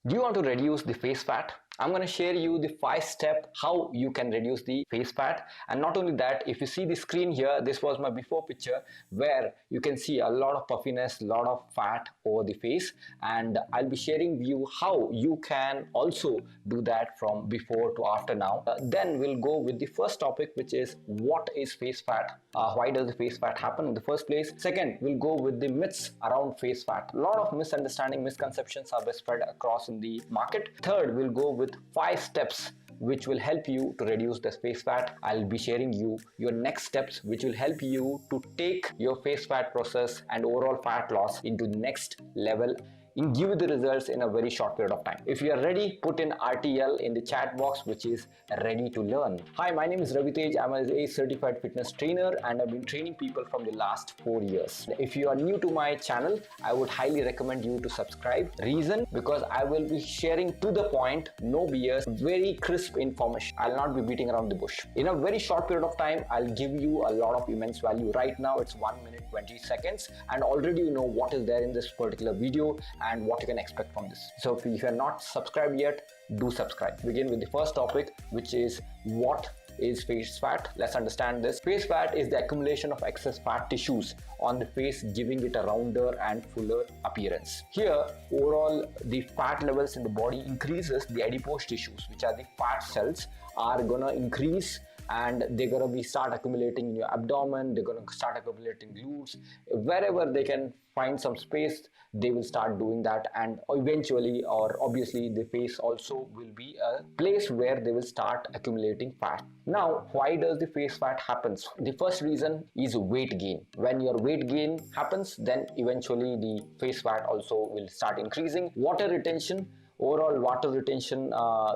Do you want to reduce the face fat? I'm going to share you the 5 step how you can reduce the face fat. And not only that, if you see the screen here, this was my before picture where you can see a lot of puffiness, a lot of fat over the face, and I'll be sharing with you how you can also do that from before to after now. Then we'll go with the first topic, which is what is face fat? Why does the face fat happen in the first place? Second, we'll go with the myths around face fat. A lot of misunderstanding, misconceptions are spread across in the market. Third, we'll go with 5 steps which will help you to reduce the face fat. I'll be sharing you your next steps which will help you to take your face fat process and overall fat loss into the next level and give you the results in a very short period of time. If you are ready, put in RTL in the chat box, which is ready to learn. Hi, my name is Ravitej. I'm a certified fitness trainer and I've been training people from the last 4 years. If you are new to my channel, I would highly recommend you to subscribe. Reason? Because I will be sharing to the point, no BS, very crisp information. I'll not be beating around the bush. In a very short period of time, I'll give you a lot of immense value. Right now, it's 1 minute 20 seconds and already you know what is there in this particular video and what you can expect from this. So if you are not subscribed yet, do subscribe. Begin with the first topic, which is what is face fat. Let's understand this. Face fat is the accumulation of excess fat tissues on the face, giving it a rounder and fuller appearance. Here, overall, the fat levels in the body increases. The adipose tissues, which are the fat cells, are gonna increase and they're gonna be start accumulating in your abdomen. They're gonna start accumulating glutes. Wherever they can find some space, they will start doing that, and eventually, or obviously, the face also will be a place where they will start accumulating fat. Now, why does the face fat happens? The first reason is weight gain. When your weight gain happens, then eventually the face fat also will start increasing. Water retention. Overall, water retention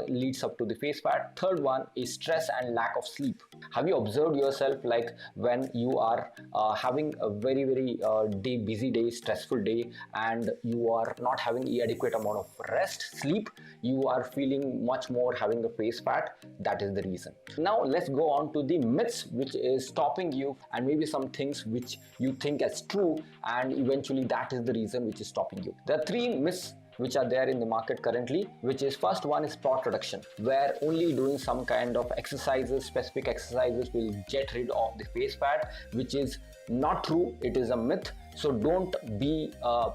leads up to the face fat. Third one is stress and lack of sleep. Have you observed yourself, like when you are having a very busy day, stressful day, and you are not having the adequate amount of rest, sleep, you are feeling much more having a face fat? That is the reason. Now let's go on to the myths which is stopping you, and maybe some things which you think as true, and eventually that is the reason which is stopping you. There are 3 myths which are there in the market currently, which is first one is spot reduction, where only doing some kind of exercises, specific exercises, will get rid of the face fat, which is not true. It is a myth. So don't be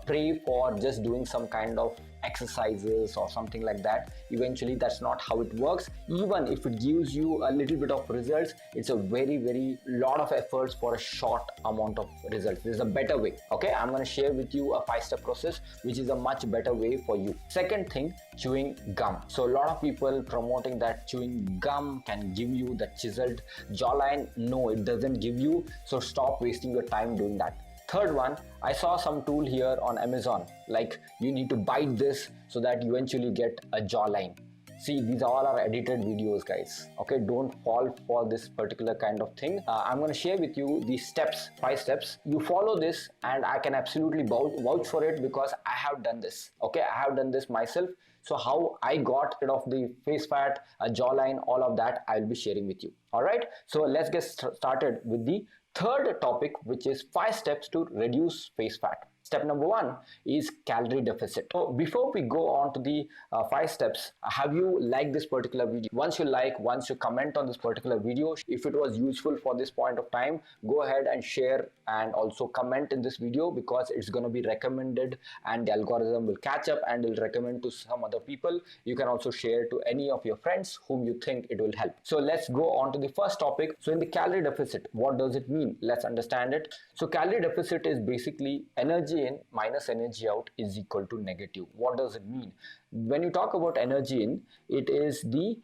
prey for just doing some kind of exercises or something like that. Eventually that's not how it works. Even if it gives you a little bit of results, it's a very lot of efforts for a short amount of results. There's a better way. Okay, I'm going to share with you a 5-step process which is a much better way for you. Second thing, chewing gum. So a lot of people promoting that chewing gum can give you the chiseled jawline. No, it doesn't give you. So stop wasting your time doing that. Third one, I saw some tool here on Amazon, like you need to bite this so that you eventually get a jawline. See, these all are edited videos, guys. Okay, don't fall for this particular kind of thing. I'm going to share with you the steps, 5 steps. You follow this and I can absolutely vouch for it because I have done this. Okay, I have done this myself. So how I got rid of the face fat, a jawline, all of that, I'll be sharing with you. All right, so let's get started with the third topic, which is 5 steps to reduce face fat. Step number 1 is calorie deficit. So before we go on to the 5 steps, have you liked this particular video? Once you comment on this particular video, if it was useful for this point of time, go ahead and share and also comment in this video, because it's going to be recommended and the algorithm will catch up and will recommend to some other people. You can also share to any of your friends whom you think it will help. So let's go on to the first topic. So in the calorie deficit, what does it mean? Let's understand it. So calorie deficit is basically energy in minus energy out is equal to negative. What does it mean? When you talk about energy in, it is the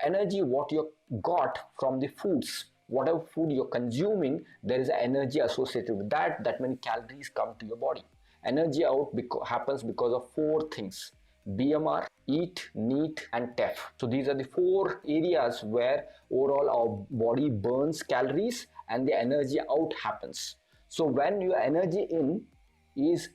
energy what you got from the foods. Whatever food you're consuming, there is energy associated with that. That many calories come to your body. Energy out happens because of 4 things: BMR, eat, NEAT, and TEF. So these are the 4 areas where overall our body burns calories and the energy out happens. So when your energy in is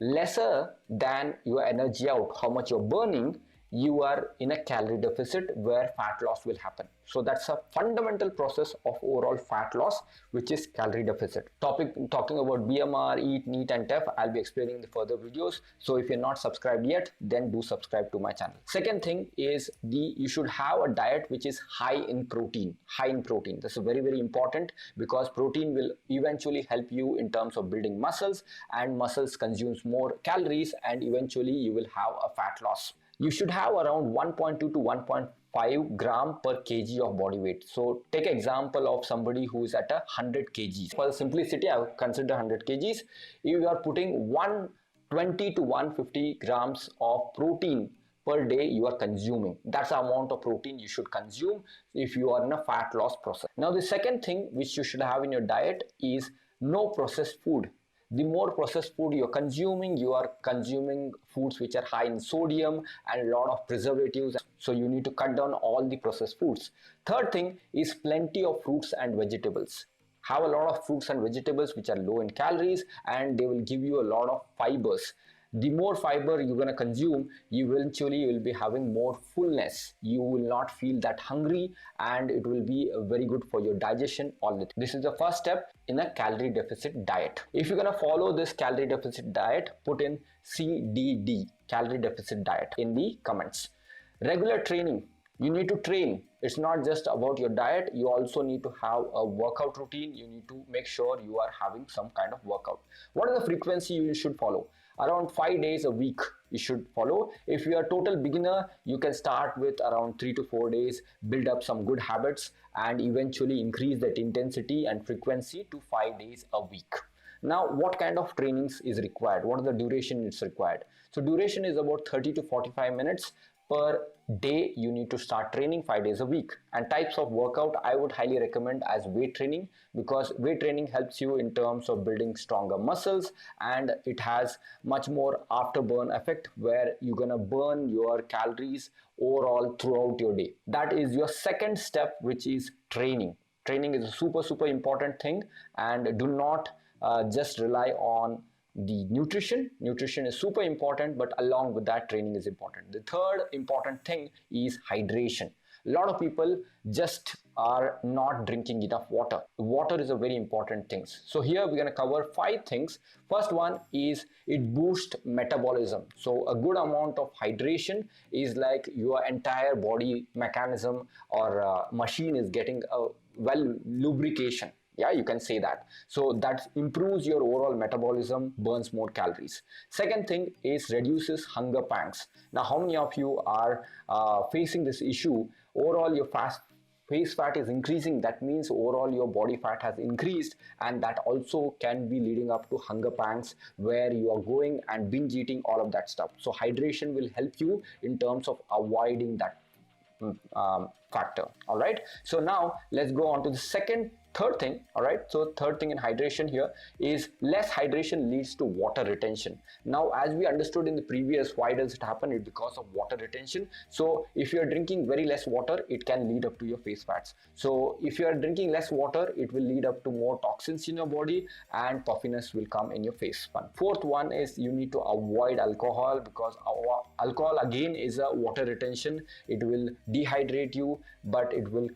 lesser than your energy out, how much you're burning, you are in a calorie deficit where fat loss will happen. So that's a fundamental process of overall fat loss, which is calorie deficit. Talking about BMR, eat, NEAT and TEF, I'll be explaining in the further videos. So if you're not subscribed yet, then do subscribe to my channel. Second thing is you should have a diet which is high in protein. High in protein. This is very, very important because protein will eventually help you in terms of building muscles, and muscles consumes more calories, and eventually you will have a fat loss. You should have around 1.2 to 1.5 gram per kg of body weight. So take an example of somebody who is at 100 kgs. For simplicity, I would consider 100 kgs. If you are putting 120 to 150 grams of protein per day you are consuming. That's the amount of protein you should consume if you are in a fat loss process. Now the second thing which you should have in your diet is no processed food. The more processed food you are consuming foods which are high in sodium and a lot of preservatives. So you need to cut down all the processed foods. Third thing is plenty of fruits and vegetables. Have a lot of fruits and vegetables which are low in calories, and they will give you a lot of fibers. The more fiber you're going to consume, you will be having more fullness. You will not feel that hungry, and it will be very good for your digestion. This is the first step in a calorie deficit diet. If you're going to follow this calorie deficit diet, put in CDD, calorie deficit diet, in the comments. Regular training. You need to train. It's not just about your diet. You also need to have a workout routine. You need to make sure you are having some kind of workout. What is the frequency you should follow? Around 5 days a week you should follow. If you are a total beginner, you can start with around 3 to 4 days, build up some good habits, and eventually increase that intensity and frequency to 5 days a week. Now, what kind of trainings is required? What is the duration is required? So duration is about 30 to 45 minutes per day. You need to start training 5 days a week. And types of workout I would highly recommend as weight training, because weight training helps you in terms of building stronger muscles, and it has much more afterburn effect where you're gonna burn your calories overall throughout your day. That is your second step, which is training. Training is a super important thing, and do not just rely on the nutrition is super important, but along with that, training is important. The third important thing is hydration. A lot of people just are not drinking enough water. Water is a very important thing. So here we're going to cover 5 things. First one is it boosts metabolism. So a good amount of hydration is like your entire body mechanism or machine is getting a well lubrication. Yeah, you can say that. So that improves your overall metabolism, burns more calories. Second thing is reduces hunger pangs. Now, how many of you are facing this issue? Overall, your face fat is increasing. That means overall your body fat has increased, and that also can be leading up to hunger pangs where you are going and binge eating all of that stuff. So hydration will help you in terms of avoiding that factor. All right, so now let's go on to the third thing. All right, so third thing in hydration here is less hydration leads to water retention. Now, as we understood in the previous, why does it happen? It's because of water retention. So if you are drinking very less water, it can lead up to your face fats. So if you are drinking less water, it will lead up to more toxins in your body, and puffiness will come in your face. Fourth one is you need to avoid alcohol, because alcohol again is a water retention. It will dehydrate you, but it will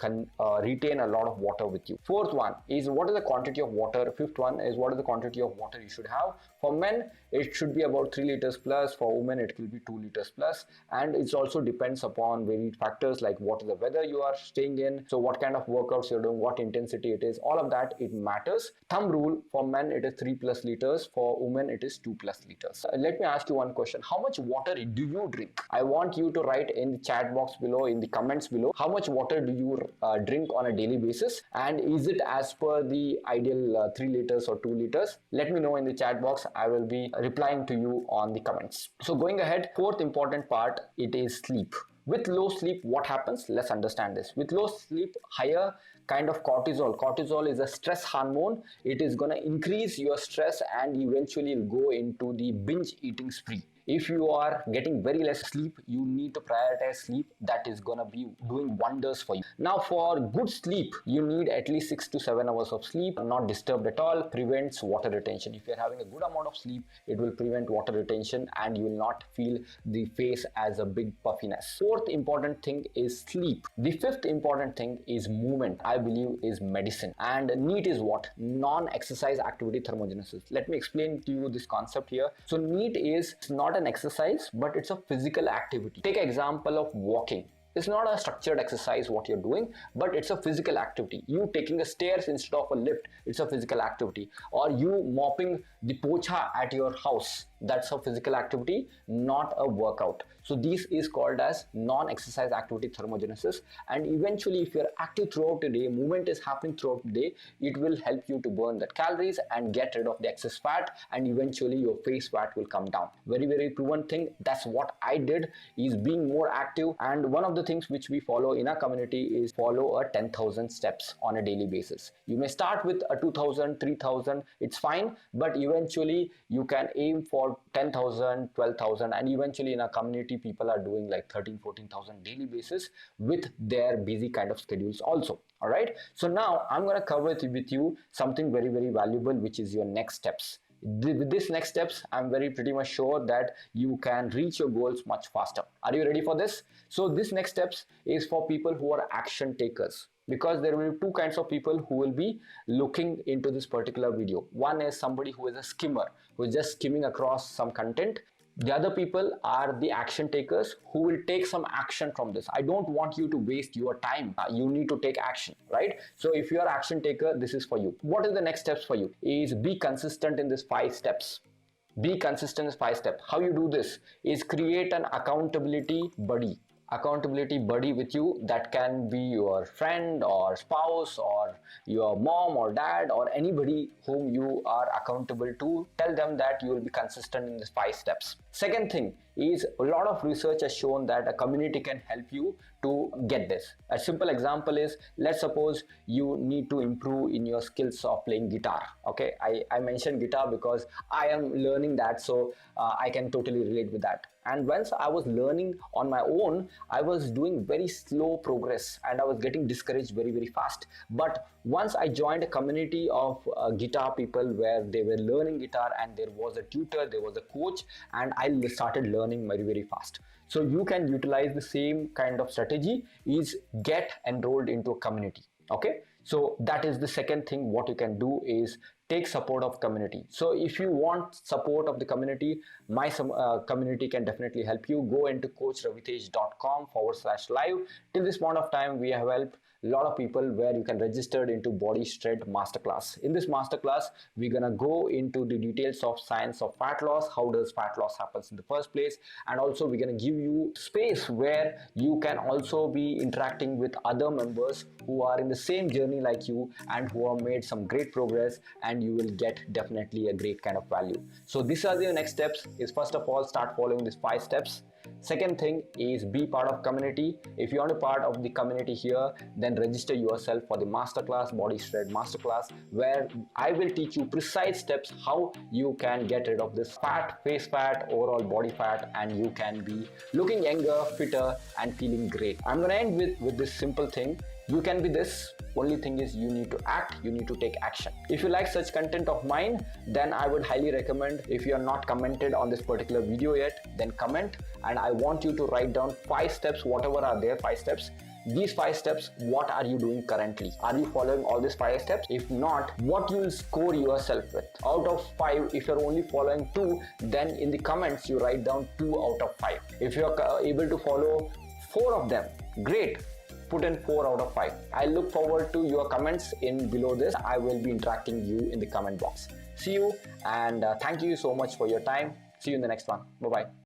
retain a lot of water with you. Fourth one is what is the quantity of water. Fifth one is what is the quantity of water you should have. For men, it should be about 3 liters plus. For women, it will be 2 liters plus. And it also depends upon varied factors like what is the weather you are staying in, so what kind of workouts you're doing, what intensity it is, all of that, it matters. Thumb rule, for men it is 3 plus liters, for women it is 2 plus liters. Let me ask you one question. How much water do you drink? I want you to write in the chat box below, in the comments below, how much water do you drink on a daily basis, and is it as per the ideal 3 liters or 2 liters? Let me know in the chat box. I will be replying to you on the comments. So going ahead, fourth important part, it is sleep. With low sleep, what happens? Let's understand this. With low sleep, higher kind of cortisol. Cortisol is a stress hormone. It is going to increase your stress and eventually go into the binge eating spree. if you are getting very less sleep, you need to prioritize sleep. That is gonna be doing wonders for you. Now for good sleep, you need at least 6 to 7 hours of sleep, not disturbed at all, prevents water retention. If you're having a good amount of sleep, it will prevent water retention and you will not feel the face as a big puffiness. Fourth important thing is sleep. The fifth important thing is movement. I believe is medicine. And NEAT is what? Non-exercise activity thermogenesis. Let me explain to you this concept here. So NEAT is not an exercise, but it's a physical activity. Take an example of walking. It's not a structured exercise what you're doing, but it's a physical activity. You taking a stairs instead of a lift, it's a physical activity. Or you mopping the pocha at your house, that's a physical activity, not a workout. So this is called as non-exercise activity thermogenesis. And eventually, if you're active throughout the day, movement is happening throughout the day, it will help you to burn the calories and get rid of the excess fat, and eventually your face fat will come down. Very, very proven thing. That's what I did, is being more active. And one of the things which we follow in our community is follow a 10,000 steps on a daily basis. You may start with a 2,000, 3,000, it's fine, but eventually you can aim for 10,000, 12,000, and eventually in our community people are doing like 13, 14,000 daily basis with their busy kind of schedules also. All right, so now I'm going to cover with you something very, very valuable, which is your next steps. With this next steps, I'm pretty much sure that you can reach your goals much faster. Are you ready for this? So this next steps is for people who are action takers, because there will be two kinds of people who will be looking into this particular video. One is somebody who is a skimmer, who is just skimming across some content. The other people are the action takers who will take some action from this. I don't want you to waste your time. You need to take action, right? So if you are action taker, this is for you. What is the next steps for you? Is be consistent in these 5 steps. Be consistent in 5 steps. How you do this is create an accountability buddy. Accountability buddy with you. That can be your friend or spouse or your mom or dad or anybody whom you are accountable to. Tell them that you will be consistent in these 5 steps. Second thing is, a lot of research has shown that a community can help you to get this. A simple example is, let's suppose you need to improve in your skills of playing guitar. Okay, I mentioned guitar because I am learning that, so I can totally relate with that. And once I was learning on my own, I was doing very slow progress and I was getting discouraged very, very fast. But once I joined a community of guitar people where they were learning guitar and there was a tutor, there was a coach, and I started learning very, very fast. So you can utilize the same kind of strategy, is get enrolled into a community. Okay, so that is the second thing. What you can do is take support of community. So if you want support of the community, my community can definitely help you. Go into coachravitej.com/live. Till this point of time, we have helped a lot of people where you can register into body shred masterclass. In this masterclass, we're gonna go into the details of science of fat loss, how does fat loss happens in the first place, and also we're gonna give you space where you can also be interacting with other members who are in the same journey like you and who have made some great progress, and you will get definitely a great kind of value. So these are the next steps. Is first of all, start following these 5 steps. Second thing is be part of community. If you want to be part of the community here, then register yourself for the masterclass, body shred masterclass, where I will teach you precise steps how you can get rid of this fat, face fat, overall body fat, and you can be looking younger, fitter, and feeling great. I'm gonna end with this simple thing. You can be this. Only thing is, you need to act, you need to take action. If you like such content of mine, then I would highly recommend, if you are not commented on this particular video yet, then comment, and I want you to write down 5 steps, whatever are there, 5 steps. These 5 steps, what are you doing currently? Are you following all these 5 steps? If not, what you will score yourself with? Out of 5, if you're only following 2, then in the comments you write down 2 out of 5. If you're able to follow 4 of them, great. Put in 4 out of 5. I look forward to your comments in below this. I will be interacting you in the comment box. See you, and thank you so much for your time. See you in the next one. Bye-bye.